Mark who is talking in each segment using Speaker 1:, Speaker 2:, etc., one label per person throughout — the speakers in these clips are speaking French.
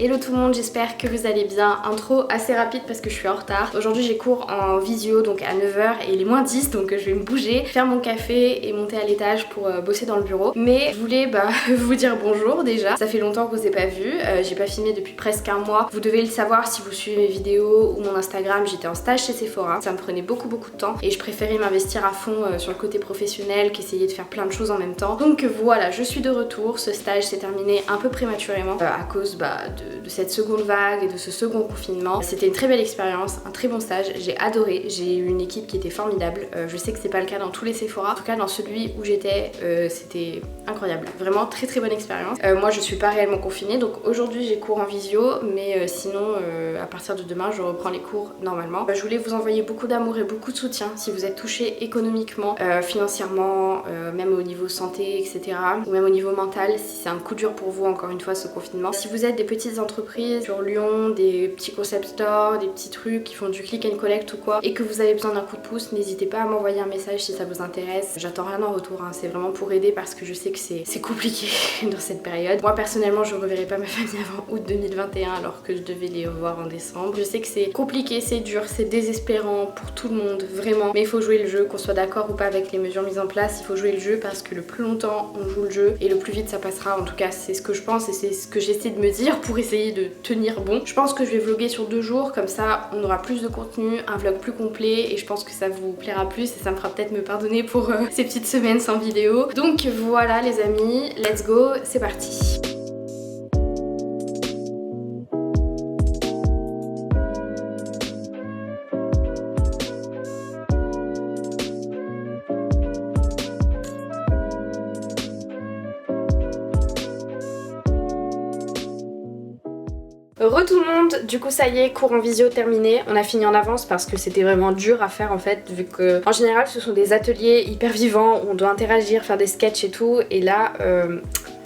Speaker 1: Hello tout le monde, j'espère que vous allez bien. Intro assez rapide parce que je suis en retard. Aujourd'hui j'ai cours en visio donc à 9h et il est moins 10 donc je vais me bouger, faire mon café et monter à l'étage pour bosser dans le bureau. Mais je voulais vous dire bonjour déjà. Ça fait longtemps que vous n'avez pas vu, j'ai pas filmé depuis presque un mois. Vous devez le savoir si vous suivez mes vidéos ou mon Instagram, j'étais en stage chez Sephora. Ça me prenait beaucoup de temps et je préférais m'investir à fond sur le côté professionnel qu'essayer de faire plein de choses en même temps. Donc voilà, je suis de retour. Ce stage s'est terminé un peu prématurément à cause de cette seconde vague et de ce second confinement. C'était une très belle expérience, un très bon stage, j'ai adoré, j'ai eu une équipe qui était formidable. Je sais que c'est pas le cas dans tous les Sephora, en tout cas dans celui où j'étais c'était incroyable, vraiment très bonne expérience. Moi je suis pas réellement confinée donc aujourd'hui j'ai cours en visio mais sinon à partir de demain je reprends les cours normalement. Je voulais vous envoyer beaucoup d'amour et beaucoup de soutien si vous êtes touché économiquement, financièrement, même au niveau santé etc. ou même au niveau mental si c'est un coup dur pour vous encore une fois ce confinement. Si vous êtes des petites entreprises sur Lyon, des petits concept stores, des petits trucs qui font du click and collect ou quoi et que vous avez besoin d'un coup de pouce, n'hésitez pas à m'envoyer un message si ça vous intéresse. J'attends rien en retour, hein. C'est vraiment pour aider parce que je sais que c'est compliqué dans cette période. Moi personnellement je reverrai pas ma famille avant août 2021 alors que je devais les revoir en décembre. Je sais que c'est compliqué, c'est dur, c'est désespérant pour tout le monde, vraiment. Mais il faut jouer le jeu, qu'on soit d'accord ou pas avec les mesures mises en place, il faut jouer le jeu parce que le plus longtemps on joue le jeu et le plus vite ça passera. En tout cas c'est ce que je pense et c'est ce que j'essaie de me dire pour essayer de tenir bon. Je pense que je vais vlogger sur 2 jours, comme ça on aura plus de contenu, un vlog plus complet et je pense que ça vous plaira plus et ça me fera peut-être me pardonner pour ces petites semaines sans vidéo. Donc voilà les amis, let's go, c'est parti. Re tout le monde, du coup ça y est, cours en visio terminé, on a fini en avance parce que c'était vraiment dur à faire en fait vu que en général ce sont des ateliers hyper vivants où on doit interagir, faire des sketchs et tout et là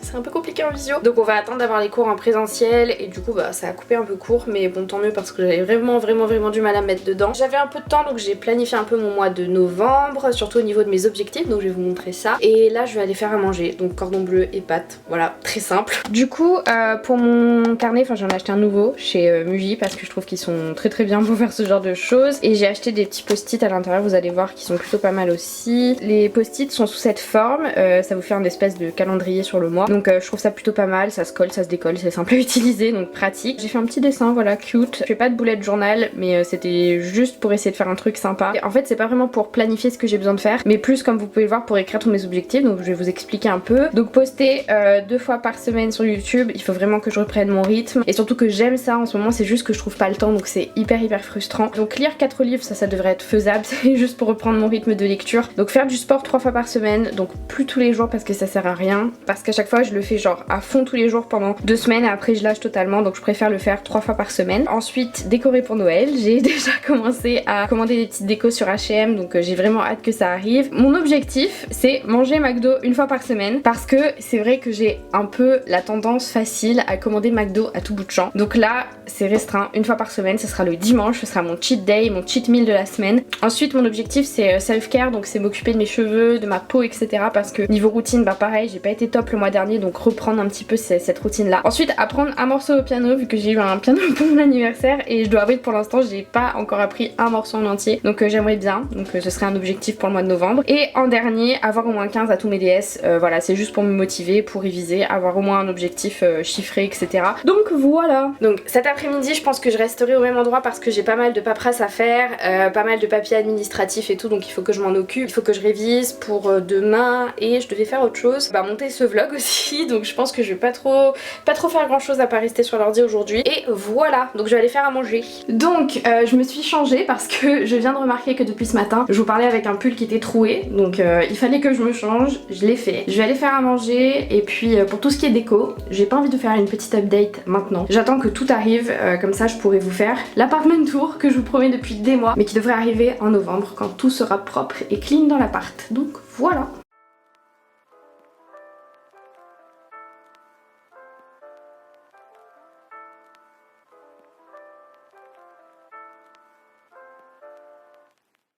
Speaker 1: c'est un peu compliqué en visio. Donc on va attendre d'avoir les cours en présentiel et du coup ça a coupé un peu court mais bon tant mieux parce que j'avais vraiment du mal à me mettre dedans. J'avais un peu de temps donc j'ai planifié un peu mon mois de novembre, surtout au niveau de mes objectifs donc je vais vous montrer ça. Et là je vais aller faire à manger, donc cordon bleu et pâtes, voilà, très simple. Du coup pour mon carnet, enfin j'en ai acheté un nouveau chez Muji parce que je trouve qu'ils sont très bien pour faire ce genre de choses. Et j'ai acheté des petits post-it à l'intérieur, vous allez voir qui sont plutôt pas mal aussi. Les post-it sont sous cette forme, ça vous fait un espèce de calendrier sur le mois. Donc je trouve ça plutôt pas mal, ça se colle, ça se décolle, c'est simple à utiliser donc pratique. J'ai fait un petit dessin, voilà, cute. Je fais pas de bullet journal mais c'était juste pour essayer de faire un truc sympa. Et en fait c'est pas vraiment pour planifier ce que j'ai besoin de faire mais plus comme vous pouvez le voir pour écrire tous mes objectifs, donc je vais vous expliquer un peu. Donc poster 2 fois par semaine sur YouTube, il faut vraiment que je reprenne mon rythme et surtout que j'aime ça en ce moment, c'est juste que je trouve pas le temps donc c'est hyper frustrant. Donc lire 4 livres ça devrait être faisable, c'est juste pour reprendre mon rythme de lecture. Donc faire du sport 3 fois par semaine, donc plus tous les jours parce que ça sert à rien, parce qu'à chaque fois je le fais genre à fond tous les jours pendant 2 semaines et après je lâche totalement, donc je préfère le faire 3 fois par semaine. Ensuite décorer pour Noël, j'ai déjà commencé à commander des petites décos sur H&M donc j'ai vraiment hâte que ça arrive. Mon objectif c'est manger McDo 1 fois par semaine parce que c'est vrai que j'ai un peu la tendance facile à commander McDo à tout bout de champ. Donc là c'est restreint, 1 fois par semaine, ce sera le dimanche, ce sera mon cheat day, mon cheat meal de la semaine. Ensuite mon objectif c'est self-care, donc c'est m'occuper de mes cheveux, de ma peau etc. parce que niveau routine pareil j'ai pas été top le mois dernier donc reprendre un petit peu cette routine là. Ensuite apprendre un morceau au piano vu que j'ai eu un piano pour mon anniversaire et je dois avouer que pour l'instant j'ai pas encore appris un morceau en entier donc j'aimerais bien, donc ce serait un objectif pour le mois de novembre. Et en dernier avoir au moins 15 à tous mes DS, voilà c'est juste pour me motiver, pour réviser, avoir au moins un objectif chiffré etc. Donc voilà. Donc cet après-midi je pense que je resterai au même endroit parce que j'ai pas mal de paperasse à faire, pas mal de papiers administratifs et tout donc il faut que je m'en occupe, il faut que je révise pour demain et je devais faire autre chose, monter ce vlog aussi donc je pense que je vais pas trop faire grand chose à part rester sur l'ordi aujourd'hui et voilà donc je vais aller faire à manger. Donc je me suis changée parce que je viens de remarquer que depuis ce matin je vous parlais avec un pull qui était troué donc il fallait que je me change, je l'ai fait. Je vais aller faire à manger et puis pour tout ce qui est déco j'ai pas envie de faire une petite update maintenant, j'attends que tout arrive comme ça je pourrai vous faire l'apartment tour que je vous promets depuis des mois mais qui devrait arriver en novembre quand tout sera propre et clean dans l'appart. Donc voilà.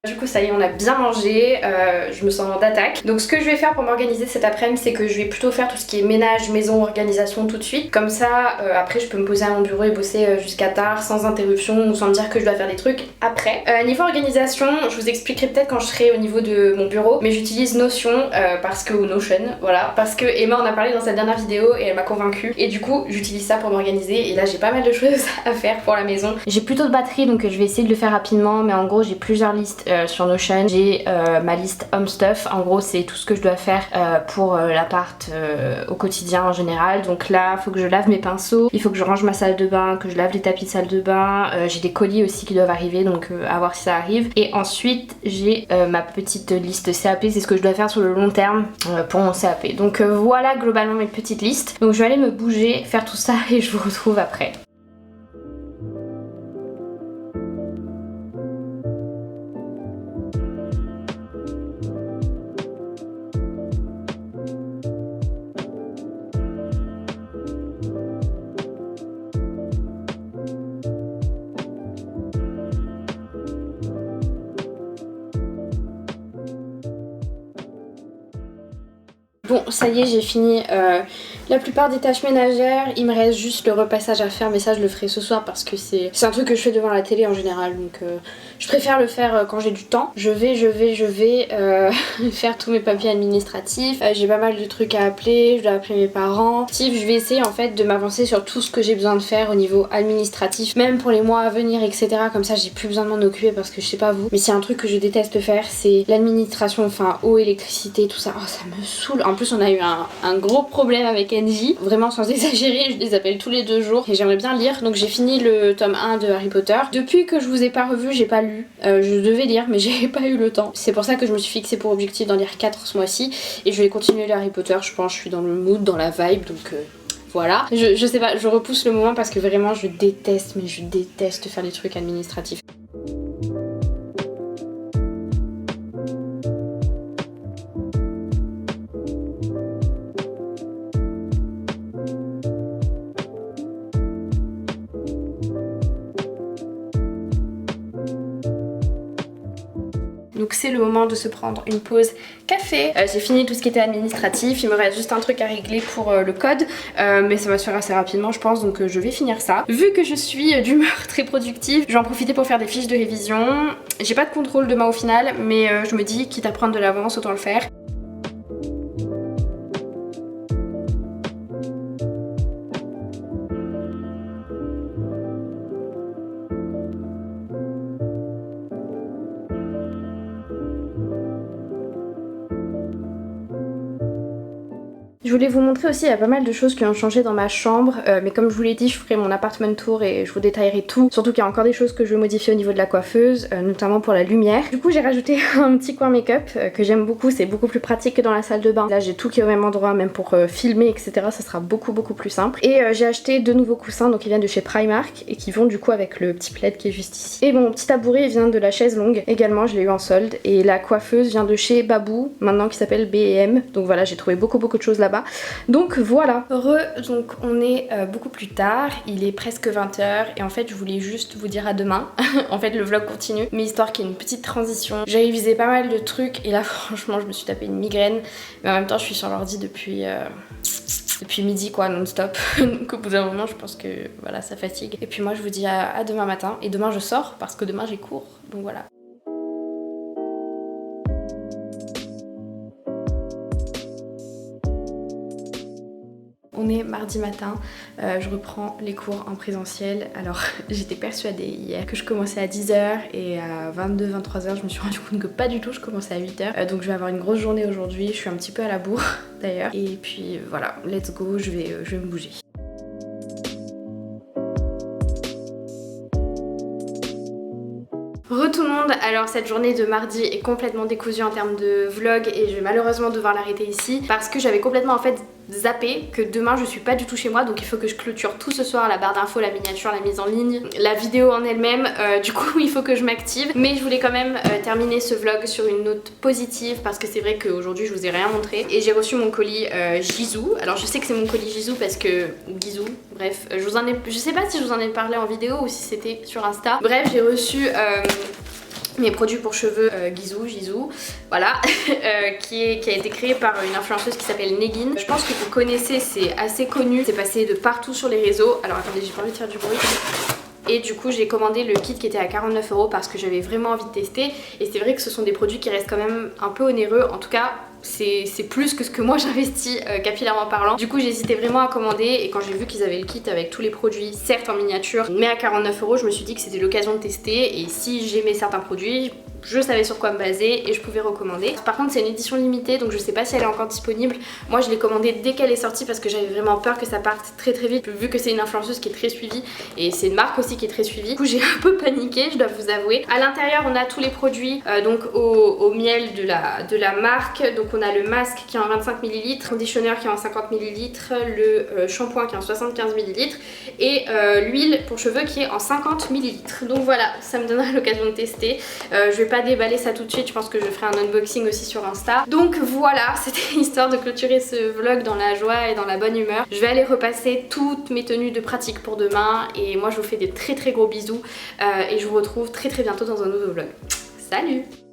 Speaker 1: Du coup ça y est, on a bien mangé, je me sens d'attaque. Donc ce que je vais faire pour m'organiser cet après-midi, c'est que je vais plutôt faire tout ce qui est ménage, maison, organisation tout de suite. Comme ça après je peux me poser à mon bureau et bosser jusqu'à tard sans interruption ou sans me dire que je dois faire des trucs après. Niveau organisation, je vous expliquerai peut-être quand je serai au niveau de mon bureau, mais j'utilise Notion ou Notion, voilà, parce que Emma en a parlé dans sa dernière vidéo et elle m'a convaincue. Et du coup j'utilise ça pour m'organiser et là j'ai pas mal de choses à faire pour la maison. J'ai plutôt de batterie donc je vais essayer de le faire rapidement, mais en gros j'ai plusieurs listes sur Notion. J'ai ma liste home stuff, en gros c'est tout ce que je dois faire pour l'appart au quotidien en général. Donc là faut que je lave mes pinceaux, il faut que je range ma salle de bain, que je lave les tapis de salle de bain, j'ai des colis aussi qui doivent arriver, donc à voir si ça arrive. Et ensuite j'ai ma petite liste CAP, c'est ce que je dois faire sur le long terme pour mon CAP. Donc voilà globalement mes petites listes. Donc je vais aller me bouger, faire tout ça et je vous retrouve après. Bon, ça y est, j'ai fini la plupart des tâches ménagères. Il me reste juste le repassage à faire, mais ça je le ferai ce soir parce que c'est un truc que je fais devant la télé en général, donc je préfère le faire quand j'ai du temps. Je vais faire tous mes papiers administratifs. J'ai pas mal de trucs à appeler, je dois appeler mes parents. Je vais essayer en fait de m'avancer sur tout ce que j'ai besoin de faire au niveau administratif, même pour les mois à venir, etc. Comme ça j'ai plus besoin de m'en occuper parce que je sais pas vous, mais c'est un truc que je déteste faire, c'est l'administration, enfin eau, électricité, tout ça. Oh, ça me saoule. En plus on a eu un gros problème avec NJ, vraiment sans exagérer, je les appelle tous les 2 jours et j'aimerais bien lire. Donc j'ai fini le tome 1 de Harry Potter. Depuis que je vous ai pas revu, j'ai pas lu. Je devais lire mais j'ai pas eu le temps. C'est pour ça que je me suis fixé pour objectif d'en lire 4 ce mois-ci et je vais continuer le Harry Potter. Je pense que je suis dans le mood, dans la vibe, donc voilà. Je sais pas, je repousse le moment parce que vraiment je déteste, mais je déteste faire des trucs administratifs. Donc c'est le moment de se prendre une pause café. J'ai fini tout ce qui était administratif, il me reste juste un truc à régler pour le code, mais ça va se faire assez rapidement je pense, donc je vais finir ça. Vu que je suis d'humeur très productive, je vais en profiter pour faire des fiches de révision. J'ai pas de contrôle demain au final, mais je me dis quitte à prendre de l'avance autant le faire. Je voulais vous montrer aussi, il y a pas mal de choses qui ont changé dans ma chambre, mais comme je vous l'ai dit, je ferai mon apartment tour et je vous détaillerai tout. Surtout qu'il y a encore des choses que je veux modifier au niveau de la coiffeuse, notamment pour la lumière. Du coup j'ai rajouté un petit coin make-up que j'aime beaucoup, c'est beaucoup plus pratique que dans la salle de bain. Là j'ai tout qui est au même endroit, même pour filmer etc, ça sera beaucoup plus simple. Et j'ai acheté 2 nouveaux coussins, donc ils viennent de chez Primark et qui vont du coup avec le petit plaid qui est juste ici. Et mon petit tabouret il vient de la chaise longue, également je l'ai eu en solde. Et la coiffeuse vient de chez Babou, maintenant qui s'appelle B&M, donc voilà j'ai trouvé beaucoup de choses là-bas. Donc voilà. Donc on est beaucoup plus tard, il est presque 20 h et en fait je voulais juste vous dire à demain. En fait le vlog continue, mais histoire qu'il y ait une petite transition. J'ai révisé pas mal de trucs et là franchement je me suis tapé une migraine, mais en même temps je suis sur l'ordi depuis midi quoi, non-stop. Donc au bout d'un moment je pense que voilà ça fatigue. Et puis moi je vous dis à demain matin, et demain je sors parce que demain j'ai cours, donc voilà. On est mardi matin, je reprends les cours en présentiel. Alors j'étais persuadée hier que je commençais à 10 h et à 22-23 h je me suis rendu compte que pas du tout, je commençais à 8 h. Donc je vais avoir une grosse journée aujourd'hui, je suis un petit peu à la bourre d'ailleurs. Et puis voilà, let's go, je vais me bouger. Tout le monde, alors cette journée de mardi est complètement décousue en termes de vlog et je vais malheureusement devoir l'arrêter ici parce que j'avais complètement en fait zappé que demain je suis pas du tout chez moi, donc il faut que je clôture tout ce soir, la barre d'infos, la miniature, la mise en ligne, la vidéo en elle-même, du coup il faut que je m'active, mais je voulais quand même terminer ce vlog sur une note positive parce que c'est vrai qu'aujourd'hui je vous ai rien montré et j'ai reçu mon colis Gizou. Alors je sais que c'est mon colis Gizou parce que Gizou, bref, je sais pas si je vous en ai parlé en vidéo ou si c'était sur Insta, bref j'ai reçu mes produits pour cheveux Gizou, voilà, qui a été créé par une influenceuse qui s'appelle Negin. Je pense que vous connaissez, c'est assez connu, c'est passé de partout sur les réseaux. Alors attendez, j'ai pas envie de faire du bruit. Et du coup j'ai commandé le kit qui était à 49 € parce que j'avais vraiment envie de tester. Et c'est vrai que ce sont des produits qui restent quand même un peu onéreux, en tout cas c'est plus que ce que moi j'investis capillairement parlant. Du coup j'hésitais vraiment à commander et quand j'ai vu qu'ils avaient le kit avec tous les produits, certes en miniature, mais à 49 €, je me suis dit que c'était l'occasion de tester et si j'aimais certains produits, je savais sur quoi me baser et je pouvais recommander. Par contre c'est une édition limitée donc je sais pas si elle est encore disponible. Moi je l'ai commandée dès qu'elle est sortie parce que j'avais vraiment peur que ça parte très vite vu que c'est une influenceuse qui est très suivie et c'est une marque aussi qui est très suivie. Du coup j'ai un peu paniqué, je dois vous avouer. À l'intérieur on a tous les produits donc au miel de la marque. Donc on a le masque qui est en 25 ml, le conditionneur qui est en 50 ml, le shampoing qui est en 75 ml et l'huile pour cheveux qui est en 50 ml. Donc voilà, ça me donnera l'occasion de tester. Je vais pas déballer ça tout de suite, je pense que je ferai un unboxing aussi sur Insta. Donc voilà, c'était histoire de clôturer ce vlog dans la joie et dans la bonne humeur. Je vais aller repasser toutes mes tenues de pratique pour demain et moi je vous fais des très gros bisous et je vous retrouve très bientôt dans un nouveau vlog. Salut!